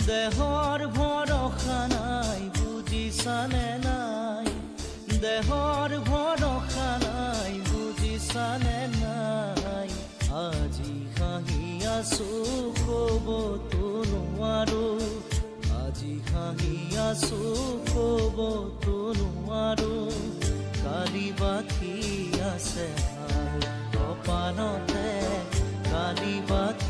দেহৰ ভৰসা নাই বুজিছানে নাই, দেহৰ ভৰসা নাই বুজিছানে নাই। আজি হাঁহি আছো ক'বতো নোৱাৰো, আজি হাঁহি আছো ক'বতো নোৱাৰো। কালি বাকী আছে ভাল কপালতে, কালি বাকী